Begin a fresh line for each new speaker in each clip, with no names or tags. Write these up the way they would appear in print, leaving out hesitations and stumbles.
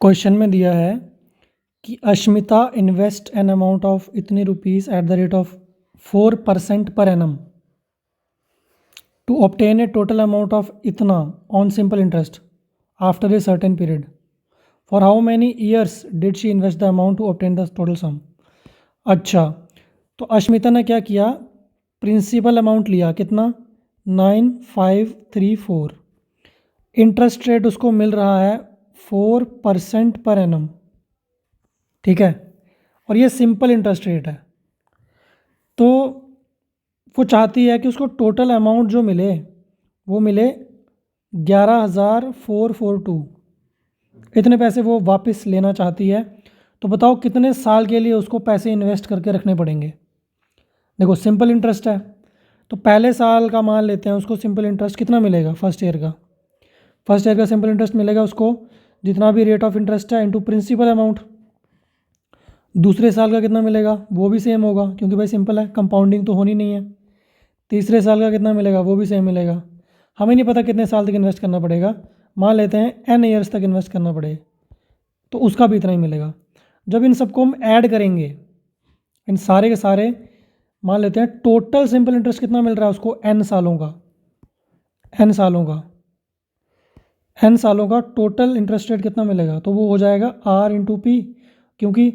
Question में दिया है कि Ashmita invest an amount of इतने rupees at the rate of 4% per annum to obtain a total amount of इतना on simple interest after a certain period for how many years did she invest the amount to obtain the total sum. अच्छा, तो अश्मिता ने क्या किया, principal amount लिया कितना 9534, interest rate उसको मिल रहा है 4% पर एनम, ठीक है, और ये सिंपल इंटरेस्ट रेट है। तो वो चाहती है कि उसको टोटल अमाउंट जो मिले वो मिले 11,442, इतने पैसे वो वापस लेना चाहती है। तो बताओ कितने साल के लिए उसको पैसे इन्वेस्ट करके रखने पड़ेंगे। देखो सिंपल इंटरेस्ट है, तो पहले साल का मान लेते हैं, उसको सिंपल इंटरेस्ट कितना मिलेगा, फर्स्ट ईयर का सिंपल इंटरेस्ट मिलेगा उसको जितना भी रेट ऑफ इंटरेस्ट है इनटू प्रिंसिपल अमाउंट। दूसरे साल का कितना मिलेगा, वो भी सेम होगा क्योंकि भाई सिंपल है, कंपाउंडिंग तो होनी नहीं है। तीसरे साल का कितना मिलेगा, वो भी सेम मिलेगा। हमें नहीं पता कितने साल तक इन्वेस्ट करना पड़ेगा, मान लेते हैं एन ईयर्स तक इन्वेस्ट करना पड़े तो उसका भी इतना ही मिलेगा। जब इन सबको हम ऐड करेंगे, इन सारे के सारे मान लेते हैं टोटल सिंपल इंटरेस्ट कितना मिल रहा है उसको, एन सालों का टोटल इंटरेस्ट रेट कितना मिलेगा, तो वो हो जाएगा आर इंटू पी, क्योंकि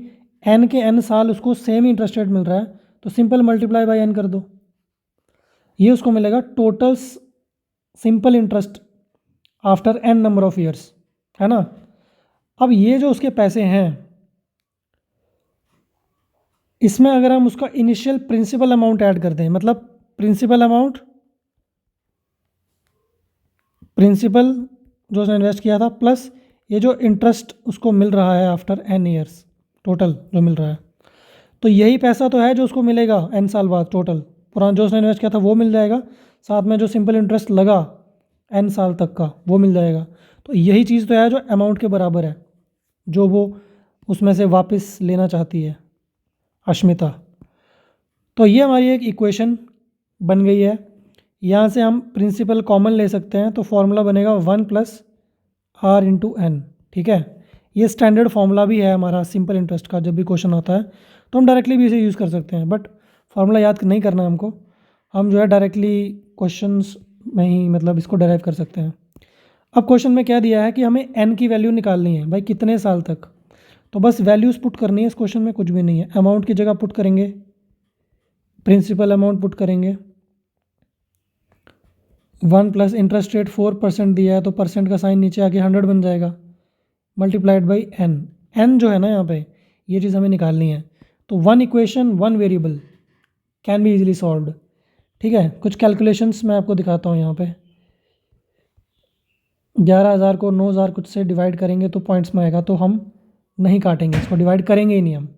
एन के एन साल उसको सेम इंटरेस्ट रेट मिल रहा है तो सिंपल मल्टीप्लाई बाय एन कर दो, ये उसको मिलेगा total simple interest after n number of years, है ना। अब ये जो उसके पैसे हैं, इसमें अगर हम उसका इनिशियल प्रिंसिपल अमाउंट ऐड कर दें, मतलब प्रिंसिपल जो उसने इन्वेस्ट किया था प्लस ये जो इंटरेस्ट उसको मिल रहा है आफ्टर एन ईयर्स, टोटल जो मिल रहा है, तो यही पैसा तो है जो उसको मिलेगा एन साल बाद। टोटल पुराना जो उसने इन्वेस्ट किया था वो मिल जाएगा, साथ में जो सिंपल इंटरेस्ट लगा एन साल तक का वो मिल जाएगा। तो यही चीज़ तो है जो अमाउंट के बराबर है जो वो उसमें से वापस लेना चाहती है अश्मिता। तो ये हमारी एक इक्वेशन बन गई है। यहाँ से हम प्रिंसिपल कॉमन ले सकते हैं, तो फॉर्मूला बनेगा 1 प्लस आर इंटू एन, ठीक है। ये स्टैंडर्ड फार्मूला भी है हमारा सिंपल इंटरेस्ट का, जब भी क्वेश्चन आता है तो हम डायरेक्टली भी इसे यूज़ कर सकते हैं, बट फार्मूला याद नहीं करना है हमको, हम जो है डायरेक्टली क्वेश्चंस में ही मतलब इसको डेराइव कर सकते हैं। अब क्वेश्चन में क्या दिया है कि हमें एन की वैल्यू निकालनी है, भाई कितने साल तक, तो बस वैल्यूज़ पुट करनी है। इस क्वेश्चन में कुछ भी नहीं है, अमाउंट की जगह पुट करेंगे, प्रिंसिपल अमाउंट पुट करेंगे, 1 प्लस इंटरेस्ट रेट 4% दिया है तो परसेंट का साइन नीचे आके 100 बन जाएगा, मल्टीप्लाइड बाई एन जो है ना यहाँ पे, ये चीज़ हमें निकालनी है। तो 1 equation 1 variable can be easily solved, ठीक है। कुछ कैलकुलेशंस मैं आपको दिखाता हूँ यहाँ पे। 11,000 को 9,000 कुछ से डिवाइड करेंगे तो पॉइंट्स में आएगा, तो हम नहीं काटेंगे, इसको डिवाइड करेंगे ही नहीं हम।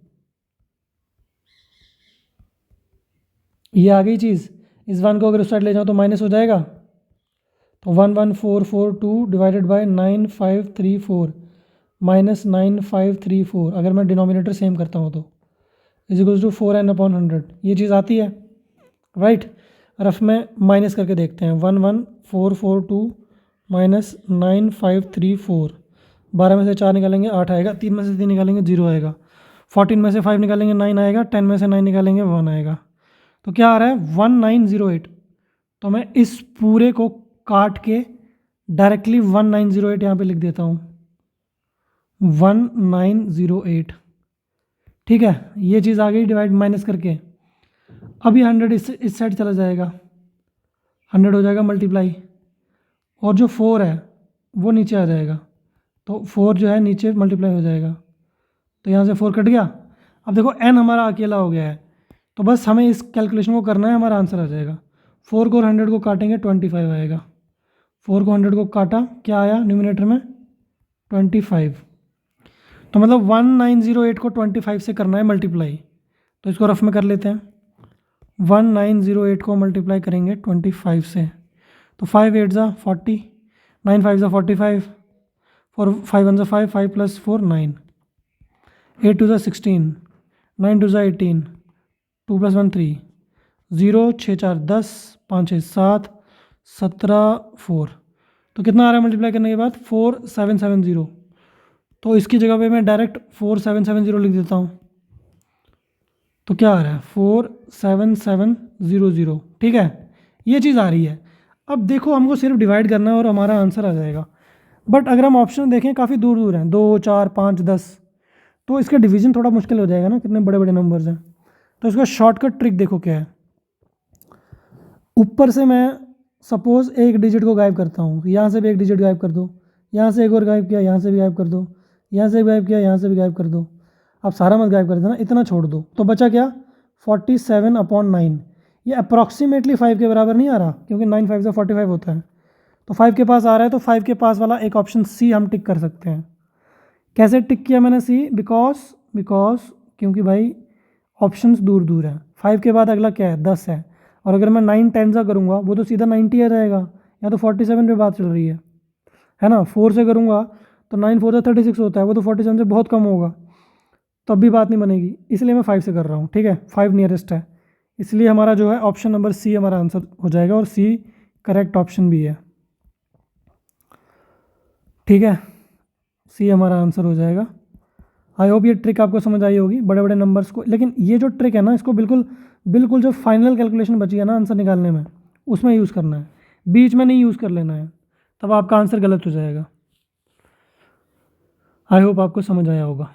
ये आ गई चीज़, इस 1 को अगर उस साइड ले जाओ तो माइनस हो जाएगा, तो 11442 डिवाइडेड बाई 9534 माइनस 9534, अगर मैं डिनोमिनेटर सेम करता हूँ तो इज इक्वल्स टू 4n/100, ये चीज़ आती है, राइट। रफ में माइनस करके देखते हैं, 11442 माइनस 9534, 12 में से 4 निकालेंगे 8 आएगा, 3 में से 3 निकालेंगे 0 आएगा, 14 में से 5 निकालेंगे 9 आएगा, 10 में से 9 निकालेंगे 1 आएगा, तो क्या आ रहा है 1908। तो मैं इस पूरे को काट के डायरेक्टली 1908 यहाँ पे लिख देता हूँ, 1908, ठीक है। ये चीज़ आ गई डिवाइड माइनस करके। अब ये 100 इस साइड चला जाएगा, 100 हो जाएगा मल्टीप्लाई, और जो 4 है वो नीचे आ जाएगा, तो 4 जो है नीचे मल्टीप्लाई हो जाएगा, तो यहाँ से 4 कट गया। अब देखो n हमारा अकेला हो गया है, तो बस हमें इस कैलकुलेशन को करना है, हमारा आंसर आ जाएगा। 4 को 100 को काटेंगे 25 आएगा, 4 को 100 को काटा, क्या आया न्यूमिनेटर में 25, तो मतलब 1908 को 25 से करना है मल्टीप्लाई, तो इसको रफ में कर लेते हैं। 1908 को मल्टीप्लाई करेंगे 25 से, तो 5 8 ज़ा 40, 9 5 ज़ा 45, 4 5 1 ज़ा 5, 5 प्लस 4 9, 8 2 ज़ा 16, 9 2 ज़ा 18, 2 प्लस 1 3, 0 6 4 10, 5 6 7, 17 4, तो कितना आ रहा है मल्टीप्लाई करने के बाद 4770, तो इसकी जगह पे मैं डायरेक्ट 4770 लिख देता हूँ। तो क्या आ रहा है 47700, ठीक है, ये चीज़ आ रही है। अब देखो हमको सिर्फ डिवाइड करना है और हमारा आंसर आ जाएगा। बट अगर हम ऑप्शन देखें काफ़ी दूर दूर हैं, 2 4 5 10, तो इसका डिवीजन थोड़ा मुश्किल हो जाएगा ना, कितने बड़े बड़े नंबर्स हैं। तो इसका शॉर्टकट ट्रिक देखो क्या है। ऊपर से मैं सपोज़ एक डिजिट को गायब करता हूँ, यहाँ से भी एक डिजिट गायब कर दो, यहाँ से एक और गायब किया, यहाँ से भी गायब कर दो, यहाँ से भी गायब किया, यहाँ से भी गायब कर दो। अब सारा मत गायब कर देना, इतना छोड़ दो। तो बचा क्या 47/9। ये अप्रॉक्सीमेटली 5 के बराबर नहीं आ रहा, क्योंकि 9 5 से 45 होता है। तो 5 के पास आ रहा है, तो 5 के पास वाला एक ऑप्शन सी हम टिक कर सकते हैं। कैसे टिक किया मैंने सी? बिकॉज क्योंकि भाई ऑप्शंस दूर दूर हैं। 5 के बाद अगला क्या है 10 है, और अगर मैं 9 10 का करूँगा वो तो सीधा 90 आ जाएगा। यहाँ तो 47 पे बात चल रही है ना। 4 से करूँगा तो 9 4 से 36 होता है, वो तो 47 से बहुत कम होगा, तब भी बात नहीं बनेगी। इसलिए मैं 5 से कर रहा हूँ, ठीक है, 5 नियरेस्ट है। इसलिए हमारा जो है ऑप्शन नंबर सी हमारा आंसर हो जाएगा, और सी करेक्ट ऑप्शन भी है, ठीक है, सी हमारा आंसर हो जाएगा। आई होप ये ट्रिक आपको समझ आई होगी बड़े बड़े नंबर्स को। लेकिन ये जो ट्रिक है ना, इसको बिल्कुल बिल्कुल जो फाइनल कैलकुलेशन बची है ना आंसर निकालने में, उसमें यूज़ करना है, बीच में नहीं यूज़ कर लेना है, तब आपका आंसर गलत हो जाएगा। आई होप आपको समझ आया होगा।